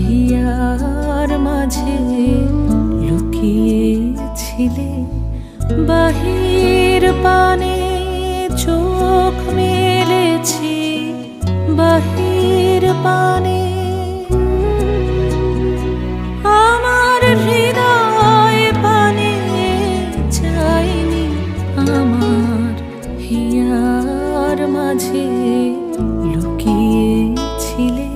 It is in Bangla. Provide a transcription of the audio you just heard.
হিয়ার মাঝে লুকিয়েছিলে, বাহির পানে চোখ মেলেছি, বাহির পানে আমার হৃদয় পানে চাইনি। আমার হিয়ার মাঝে লুকিয়েছিলে,